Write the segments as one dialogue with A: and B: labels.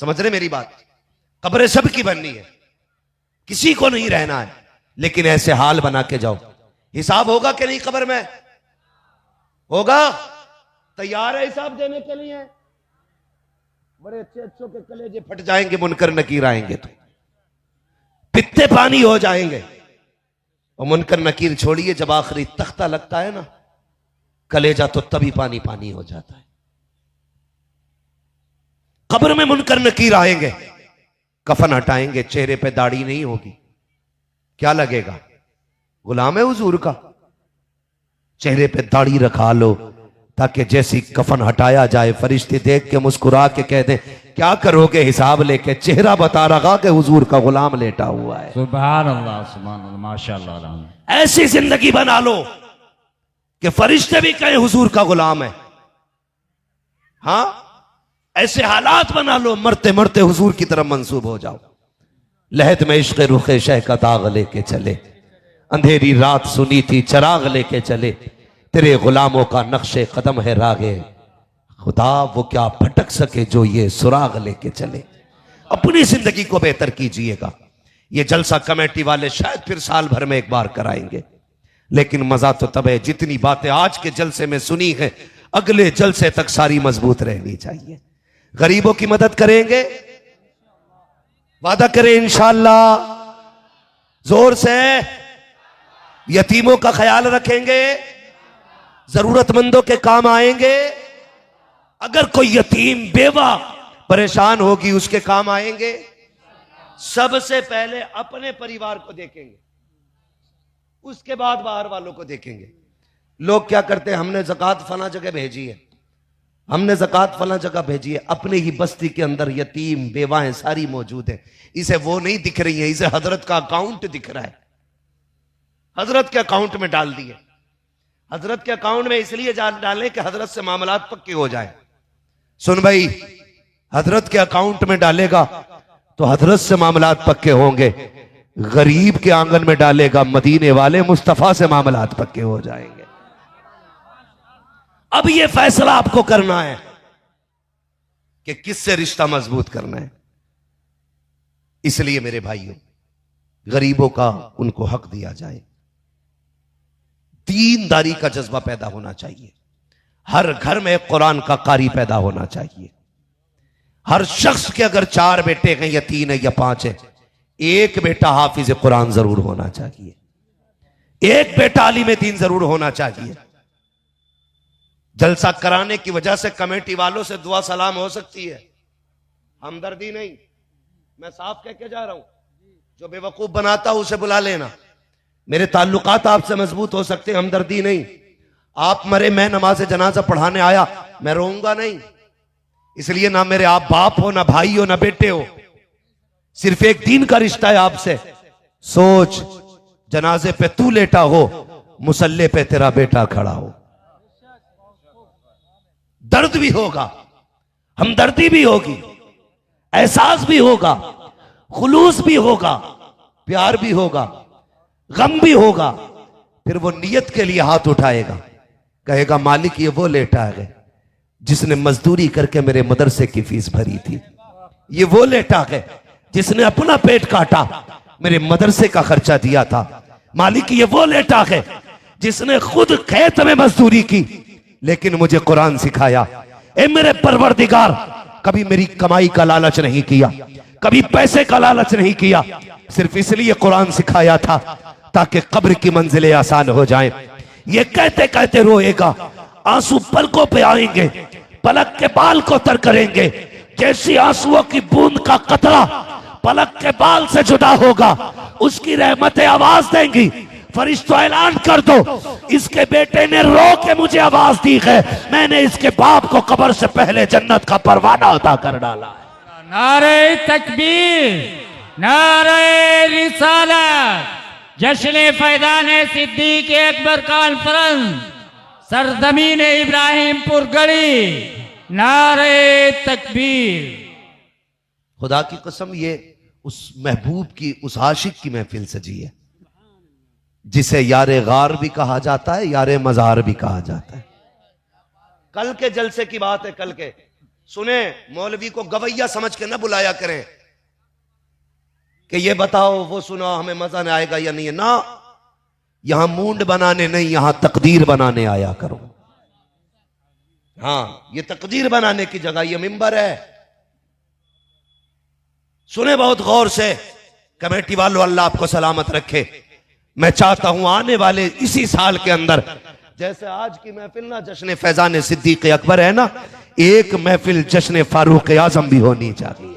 A: समझ रहे मेरी बात? कब्रें सबकी बननी है, किसी को नहीं रहना है, लेकिन ऐसे हाल बना के जाओ। हिसाब होगा कि नहीं कब्र में? होगा। तैयार है हिसाब देने के लिए? बड़े अच्छे अच्छों के कलेजे फट जाएंगे, मुनकर नकीर आएंगे तो पित्ते पानी हो जाएंगे। और मुनकर नकीर छोड़िए, जब आखिरी तख्ता लगता है ना, कलेजा तो तभी पानी पानी हो जाता है। कब्र में मुनकर नकीर आएंगे, कफन हटाएंगे, चेहरे पे दाढ़ी नहीं होगी, क्या लगेगा? गुलाम है हुजूर का। चेहरे पे दाढ़ी रखा लो ताकि जैसी कफन हटाया जाए फरिश्ते देख के मुस्कुरा के कह दें क्या करोगे हिसाब लेके? चेहरा बता रहा कि हुजूर का गुलाम लेटा हुआ है।
B: सुभान अल्लाह, सुभान अल्लाह, माशाअल्लाह।
A: ऐसी जिंदगी बना लो कि फरिश्ते भी कहें हुजूर का गुलाम है। हां, ऐसे हालात बना लो, मरते मरते हुजूर की तरफ मंसूब हो जाओ। लहद में इश्क़ रुखे शह का दाग लेके चले, अंधेरी रात सुनी थी चिराग लेके चले, तेरे गुलामों का नक्शे कदम है रागे खुदा, वो क्या भटक सके जो ये सुराग लेके चले। अपनी जिंदगी को बेहतर कीजिएगा। ये जलसा कमेटी वाले शायद फिर साल भर में एक बार कराएंगे, लेकिन मजा तो तब है जितनी बातें आज के जलसे में सुनी है अगले जलसे तक सारी मजबूत रहनी चाहिए। गरीबों की मदद करेंगे, वादा करें इंशाअल्लाह, जोर से। यतीमों का ख्याल रखेंगे, जरूरतमंदों के काम आएंगे। अगर कोई यतीम बेवा परेशान होगी उसके काम आएंगे। सबसे पहले अपने परिवार को देखेंगे, उसके बाद बाहर वालों को देखेंगे। लोग क्या करते हैं, हमने ज़कात फला जगह भेजी है, हमने ज़कात फला जगह भेजी है, अपने ही बस्ती के अंदर यतीम बेवाएं सारी मौजूद है, इसे वो नहीं दिख रही है, इसे हजरत का अकाउंट दिख रहा है, हजरत के अकाउंट में डाल दिए। हजरत के अकाउंट में इसलिए डालें कि हजरत से मामलात पक्के हो जाए। सुन भाई, हजरत के अकाउंट में डालेगा तो हजरत से मामलात पक्के होंगे, गरीब के आंगन में डालेगा मदीने वाले मुस्तफा से मामलात पक्के हो जाएंगे। अब यह फैसला आपको करना है कि किससे रिश्ता मजबूत करना है। इसलिए मेरे भाइयों, गरीबों का उनको हक दिया जाए, दीनदारी का जज्बा पैदा होना चाहिए। हर घर में कुरान का कारी पैदा होना चाहिए। हर शख्स के अगर 4 बेटे हैं या 3 है या 5 है, एक बेटा हाफिज कुरान जरूर होना चाहिए, एक बेटा आलिम दीन जरूर होना चाहिए। जलसा कराने की वजह से कमेटी वालों से दुआ सलाम हो सकती है, हमदर्दी नहीं। मैं साफ कह के जा रहा हूं, जो बेवकूफ बनाता उसे बुला लेना। मेरे ताल्लुकात आपसे मजबूत हो सकते हैं, हमदर्दी नहीं। आप मरे, मैं नमाज जनाजा पढ़ाने आया, मैं रोऊंगा नहीं। इसलिए ना मेरे आप बाप हो, ना भाई हो, ना बेटे हो, सिर्फ एक दीन का रिश्ता है आपसे। सोच, जनाजे पे तू लेटा हो, मुसल्ले पे तेरा बेटा खड़ा हो। दर्द भी होगा, हमदर्दी भी होगी, एहसास भी होगा, खुलूस भी होगा, प्यार भी होगा, गम भी होगा। फिर वो नियत के लिए हाथ उठाएगा, कहेगा मालिक ये वो लेटा है जिसने मजदूरी करके मेरे मदरसे की फीस भरी थी, ये वो लेटा है जिसने अपना पेट काटा मेरे मदरसे का खर्चा दिया था। मालिक ये वो लेटा है जिसने खुद खेत में मजदूरी की लेकिन मुझे कुरान सिखाया। ए मेरे परवरदिगार, कभी मेरी कमाई का लालच नहीं किया, कभी पैसे का लालच नहीं किया, सिर्फ इसलिए कुरान सिखाया था ताकि कब्र की मंजिलें आसान हो जाएं। ये कहते कहते रोएगा, आंसू पलकों पे आएंगे, पलक के बाल को तर करेंगे। जैसी आंसुओं की बूंद का कतरा पलक के बाल से जुदा होगा, उसकी रहमतें आवाज देंगी, फरिश्तों ऐलान कर दो इसके बेटे ने रो के मुझे आवाज दी है, मैंने इसके बाप को कब्र से पहले जन्नत का परवाना अता कर डाला है।
B: नारे तकबीर, नारे रिसालत, जश्न फैजान सिद्दीक अकबर कॉन्फ्रेंस, सरजमीन इब्राहिमपुर गढ़ी, नारे तकबीर।
A: खुदा की कसम, ये उस महबूब की, उस आशिक की महफिल सजी है जिसे यारे गार भी कहा जाता है, यारे मजार भी कहा जाता है। कल के जलसे की बात है, कल के सुने, मौलवी को गवैया समझ के ना बुलाया करें कि ये बताओ वो सुना हमें मजा नहीं आएगा या नहीं है ना। यहां मूंड बनाने नहीं, यहां तकदीर बनाने आया करो। हाँ, ये तकदीर बनाने की जगह ये मिंबर है। सुने बहुत गौर से, कमेटी वालों अल्लाह आपको सलामत रखे। मैं चाहता हूं आने वाले इसी साल के अंदर, जैसे आज की महफिल ना जश्न फैजान सिद्दीक अकबर है ना, एक महफिल जश्न फारूक आजम भी होनी चाहिए,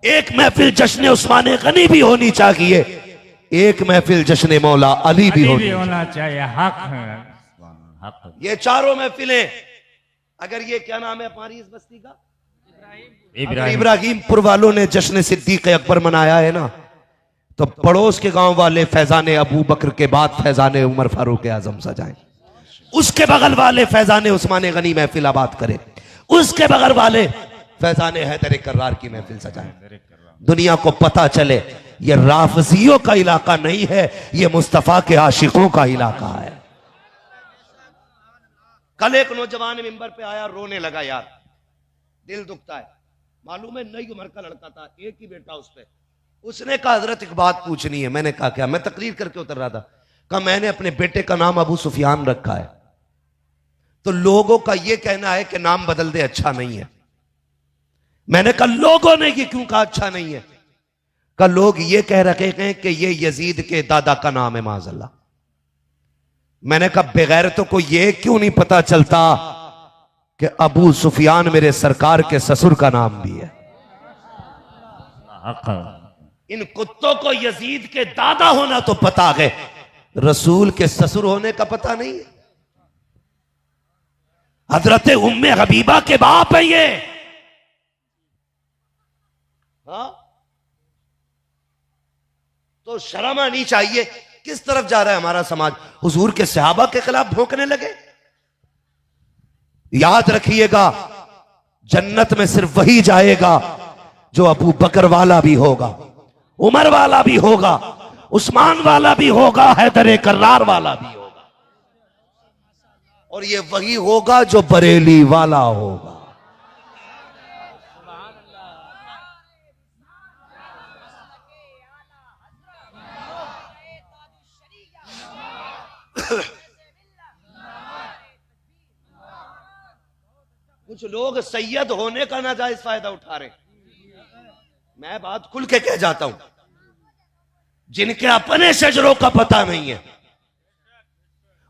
A: एक महफिल जश्न उस्मान गनी भी होनी चाहिए, एक महफिल जश्न मौला अली भी
B: होना चाहिए। हक है, हक।
A: ये चारों महफिलें, अगर ये क्या नाम है हमारी इस बस्ती का, इब्राहिमपुर वालों ने जश्न सिद्दीक अकबर मनाया है ना, तो पड़ोस के गांव वाले फैजान अबू बकर के बाद फैजान उमर फारूक आजम सजाएं, उसके बगल वाले फैजान उस्मान गनी महफिल आबाद करें, उसके बगल वाले फैजान हैदर कर्रार की महफिल सजाएं। दुनिया को पता चले ये राफजियों का इलाका नहीं है, ये मुस्तफा के आशिकों का इलाका है। कल एक नौजवान मिंबर पे आया, रोने लगा, यार दिल दुखता है। मालूम है नई उम्र का लड़का था, एक ही बेटा उस पे। उसने कहा हजरत एक बात पूछनी है। मैंने कहा क्या? मैं तकरीर करके उतर रहा था। कहा मैंने अपने बेटे का नाम अबू सुफियान रखा है, तो लोगों का यह कहना है कि नाम बदल दे, अच्छा नहीं है। मैंने कहा लोगों ने ये क्यों कहा अच्छा नहीं है? कहा लोग ये कह रहे हैं कि ये यजीद के दादा का नाम है माज़अल्लाह। मैंने कहा बेगैरतों को ये क्यों नहीं पता चलता कि अबू सुफियान मेरे सरकार के ससुर का नाम भी है। इन कुत्तों को यजीद के दादा होना तो पता है, रसूल के ससुर होने का पता नहीं है। हजरत उम्मे हबीबा के बाप है ये। हाँ, तो शर्म आनी चाहिए। किस तरफ जा रहा है हमारा समाज? हुजूर के सहाबा के खिलाफ भौंकने लगे। याद रखिएगा, जन्नत में सिर्फ वही जाएगा जो अबू बकर वाला भी होगा, उमर वाला भी होगा, उस्मान वाला भी होगा, हैदर कर्रार वाला भी होगा, और ये वही होगा जो बरेली वाला होगा। कुछ लोग सैयद होने का नाजायज फायदा उठा रहे। मैं बात खुल के कह जाता हूं, जिनके अपने शजरों का पता नहीं है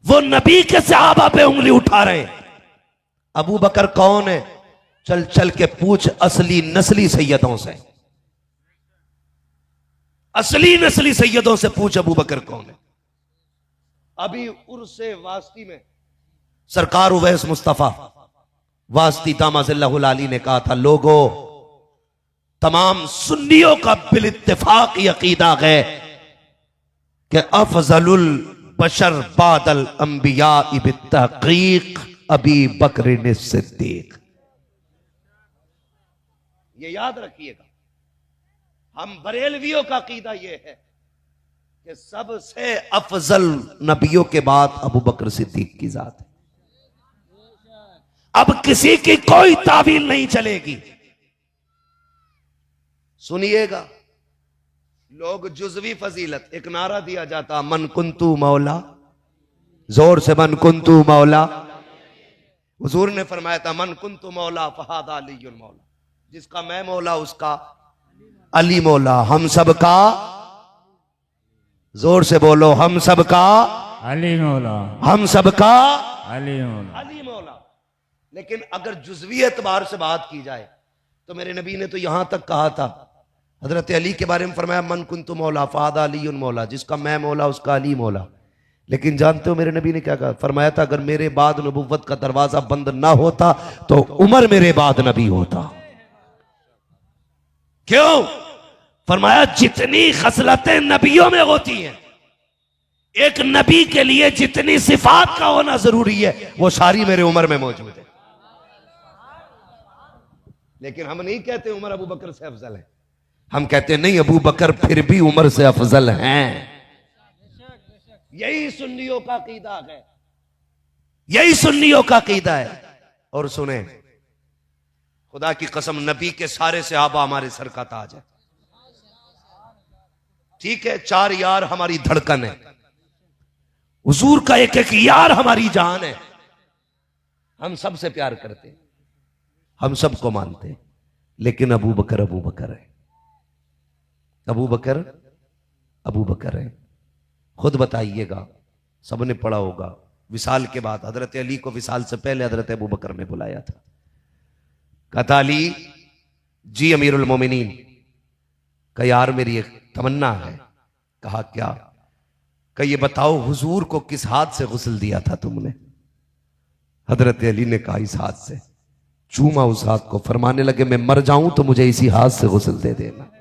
A: वो नबी के सहाबा पे उंगली उठा रहे हैं। अबू बकर कौन है? चल चल के पूछ असली नस्ली सैयदों से, असली नस्ली सैयदों से पूछ अबू बकर कौन है। अभी उर्से वास्ती में सरकार उवैस मुस्तफा वास्ती दामाजिल्लाहुल आली ने कहा था, लोगों तमाम सुन्नियों का बिल इत्तेफाक अकीदा है कि अफजलुल बशर बादल अंबिया बित्तहकीक अबी बकर सिद्दीक। ये याद रखिएगा, हम बरेलवियों का अकीदा यह है कि सबसे अफजल नबियों के बाद अबू बकर सिद्दीक की जात है। अब किसी की कोई तावील नहीं चलेगी। सुनिएगा, लोग जुज़वी फजीलत, एक नारा दिया जाता मन कुंतु मौला, जोर से मन कुंतु मौला। हुजूर ने फरमाया था मन कुंतु मौला फहादा अलीयुल मौला, जिसका मैं मौला उसका अली मौला। हम सबका, जोर से बोलो, हम सबका
B: अली मौला,
A: हम सबका
B: अली मौला,
A: अली मौला। लेकिन अगर जुज़वी एतबार से बात की जाए तो मेरे नबी ने तो यहां तक कहा था, हजरत अली के बारे में फरमाया मन कुंतु मौला फादा अलीयुन मौला, जिसका मैं मौला उसका अली मौला। लेकिन जानते हो मेरे नबी ने क्या कहा? फरमाया था अगर मेरे बाद नबुव्वत का दरवाजा बंद ना होता तो उमर मेरे बाद नबी होता। क्यों? फरमाया जितनी खसलतें नबियों में होती हैं, एक नबी के लिए जितनी सिफात का होना जरूरी है वो सारी मेरे उमर में मौजूद है। लेकिन हम नहीं कहते उमर अबू बकर से अफजल है, हम कहते नहीं अबू बकर फिर भी उमर से अफजल हैं। यही सुन्नियों का अकीदा है, यही सुन्नियों का अकीदा है। और सुने, खुदा की कसम, नबी के सारे सहाबा हमारे सर का ताज है। ठीक है, 4 यार हमारी धड़कन है, हुजूर का एक एक यार हमारी जान है। हम सबसे प्यार करते हैं, हम सबको मानते हैं, लेकिन अबू बकर अबू बकर है, अबू बकर अबू बकर है। खुद बताइएगा, सबने पढ़ा होगा, विसाल के बाद हजरत अली को विसाल से पहले हजरत अबू बकर ने बुलाया था। कहता अली जी अमीरुल मोमिनीन, का यार मेरी एक तमन्ना है। कहा क्या? का ये बताओ हुजूर को किस हाथ से गुस्ल दिया था तुमने? हजरत अली ने कहा इस हाथ से। चूमा उस हाथ को, फरमाने लगे मैं मर जाऊं तो मुझे इसी हाथ से गुस्ल दे देना।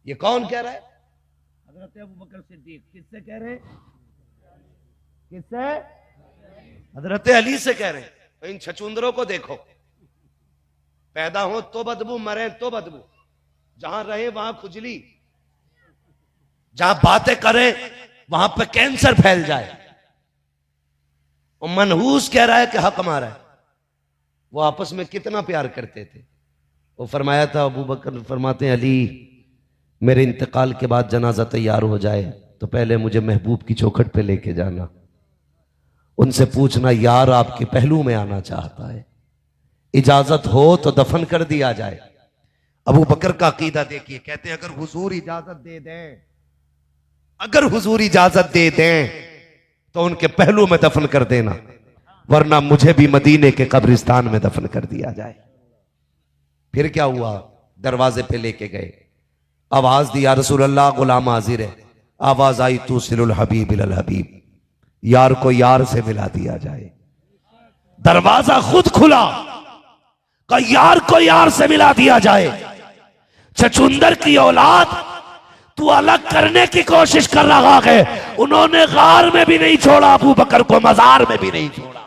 A: ये कौन कह रहा है? हजरत अबू बकर सिद्दीक। किससे कह रहे? किससे? हजरत अली से कह रहे हैं। तो इन छचुंदरों को देखो, पैदा हो तो बदबू, मरे तो बदबू, जहां रहे वहां खुजली, जहां बातें करें वहां पे कैंसर फैल जाए। और मनहूस कह रहा है कि हक हमारा है। वो आपस में कितना प्यार करते थे। वो फरमाया था, अबू बकर फरमाते हैं अली मेरे इंतकाल के बाद जनाजा तैयार हो जाए तो पहले मुझे महबूब की चौखट पे लेके जाना, उनसे पूछना यार आपके पहलू में आना चाहता है, इजाजत हो तो दफन कर दिया जाए। अबू बकर का अकीदा देखिए, कहते हैं अगर हुजूर इजाजत दे दें, अगर हुजूर इजाजत दे दें तो उनके पहलू में दफन कर देना, वरना मुझे भी मदीने के कब्रिस्तान में दफन कर दिया जाए। फिर क्या हुआ? दरवाजे पे लेके गए, आवाज दिया रसूल अल्लाह गुलाम हाजिर है। आवाज आई तू सिलुल हबीब इलल हबीब, यार को यार से मिला दिया जाए। दरवाजा खुद खुला, का यार को यार से मिला दिया जाए। छछुंदर की औलाद तू अलग करने की कोशिश कर रहा है, उन्होंने गार में भी नहीं छोड़ा, अबू बकर को मजार में भी नहीं छोड़ा।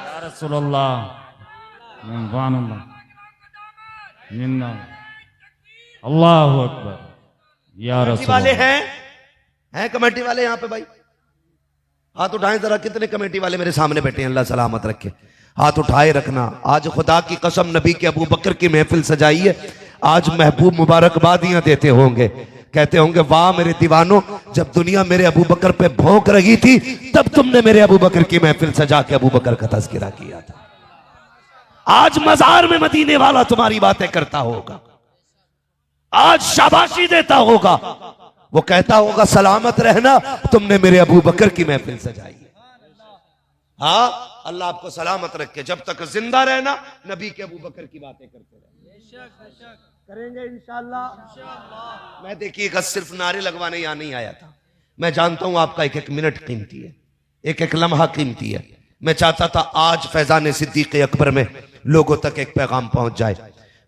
B: या रसूलल्लाह मिन्ना अल्लाहु अकबर। या
A: कमेटी वाले
B: रसूलल्लाह
A: हैं कमेटी वाले यहां पे भाई? हाथ उठाएं जरा, कितने कमेटी वाले मेरे सामने बैठे हैं? अल्लाह सलामत रखे, हाथ उठाए रखना। आज खुदा की कसम नबी के अबू बकर की महफिल सजाई है। आज महबूब मुबारकबादियां देते होंगे, कहते होंगे वाह मेरे दीवानों, जब दुनिया मेरे अबू बकर पे भौंक रही थी तब तुमने मेरे अबू बकर की महफिल सजा के अबू बकर का तज़किरा किया था। आज मजार में मदीने वाला तुम्हारी बातें करता होगा, आज शाबाशी देता होगा, वो कहता होगा सलामत रहना, तुमने मेरे अबू बकर की महफिल सजाई है। हाँ, अल्लाह आपको सलामत रखे, जब तक जिंदा रहना नबी के अबू बकर की बातें करते रहे। करेंगे इंशाअल्लाह। मैं देखिएगा सिर्फ नारे लगवाने यहां नहीं आया था। मैं जानता हूं आपका एक एक मिनट कीमती है, एक एक लम्हा कीमती है। मैं चाहता था आज फैजान सिद्दीक अकबर में लोगों तक एक पैगाम पहुंच जाए।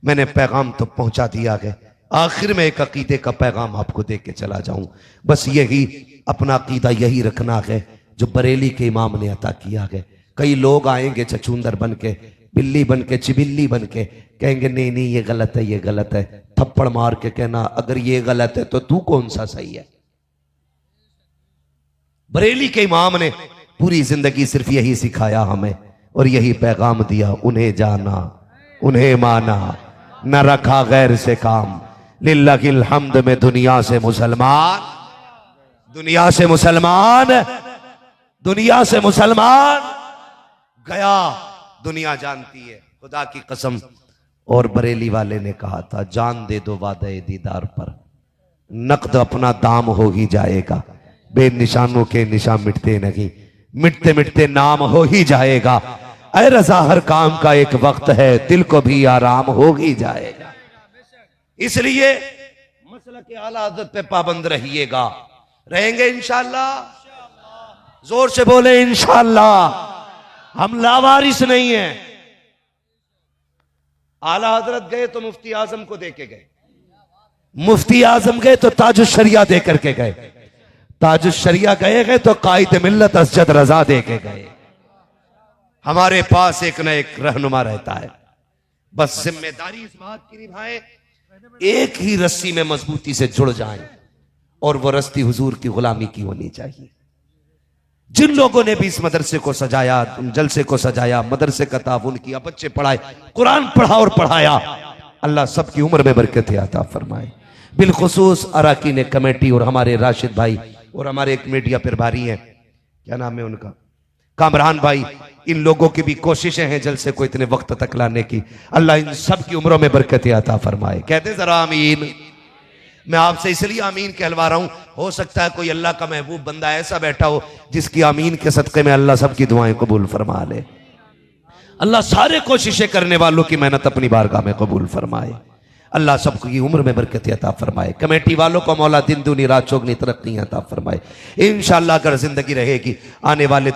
A: मैंने पैगाम तो पहुंचा दिया है, आखिर में एक अकीदे का पैगाम आपको दे के चला जाऊं। बस यही अपना अकीदा यही रखना है जो बरेली के इमाम ने अता किया है। कई लोग आएंगे छछूंदर बन के, बिल्ली बन के, चिबिल्ली बन के, कहेंगे नहीं नहीं ये गलत है, ये गलत है। थप्पड़ मार के कहना अगर ये गलत है तो तू कौन सा सही है। बरेली के इमाम ने पूरी जिंदगी सिर्फ यही सिखाया हमें और यही पैगाम दिया, उन्हें जाना उन्हें माना, न रखा गैर से काम, लिल्लाहिल हम्द में दुनिया से मुसलमान, दुनिया से मुसलमान, दुनिया से मुसलमान गया, दुनिया जानती है खुदा की कसम। और बरेली वाले ने कहा था जान दे दो वादे दीदार पर, नकद अपना दाम हो ही जाएगा, बेनिशानों के निशान मिटते नहीं, मिटते मिटते नाम हो ही जाएगा। ऐ रज़ा हर काम का एक वक्त है, दिल को भी आराम हो ही जाएगा। इसलिए मसला के आला आदत पे पाबंद रहिएगा, रहेंगे इंशाअल्लाह। जोर से बोले इंशाअल्लाह। हम लावारिस नहीं हैं। आला हजरत गए तो मुफ्ती आजम को दे के गए, मुफ्ती आजम गए तो ताजुल शरिया दे करके गए, ताजुल शरिया गए तो कायद मिल्लत असजद रजा दे के गए। हमारे पास एक न एक रहनुमा रहता है, बस जिम्मेदारी इस बात की निभाएं एक ही रस्सी में मजबूती से जुड़ जाएं, और वो रस्सी हुजूर की गुलामी की होनी चाहिए। जिन लोगों ने भी इस मदरसे को सजाया, जलसे को सजाया, मदरसे का ताउन किया, बच्चे पढ़ाए, कुरान पढ़ा और पढ़ाया, अल्लाह सबकी उम्र में बरकत अता फरमाए। बिलखुसूस अराकीन कमेटी और हमारे राशिद भाई और हमारे एक मीडिया प्रभारी हैं, क्या नाम है उनका, कामरान भाई, इन लोगों की भी कोशिशें हैं जलसे को इतने वक्त तक लाने की। अल्लाह इन सब की उम्रों में बरकत अता फरमाए। कहते जरा आमीन। मैं आपसे इसलिए आमीन कहलवा रहा हूं, हो सकता है कोई अल्लाह का महबूब बंदा ऐसा बैठा हो जिसकी आमीन के सदक़े में अल्लाह सबकी दुआएं कबूल फरमा ले। अल्लाह सारे कोशिशें करने वालों की मेहनत अपनी बारगाह में कबूल फरमाए। अल्लाह सबकी उम्र में बरकत अता फरमाए। कमेटी वालों को मौला दिन दूनी रात चौगनी तरक्की अता फरमाए। इंशाअल्लाह अगर जिंदगी रहेगी आने वाले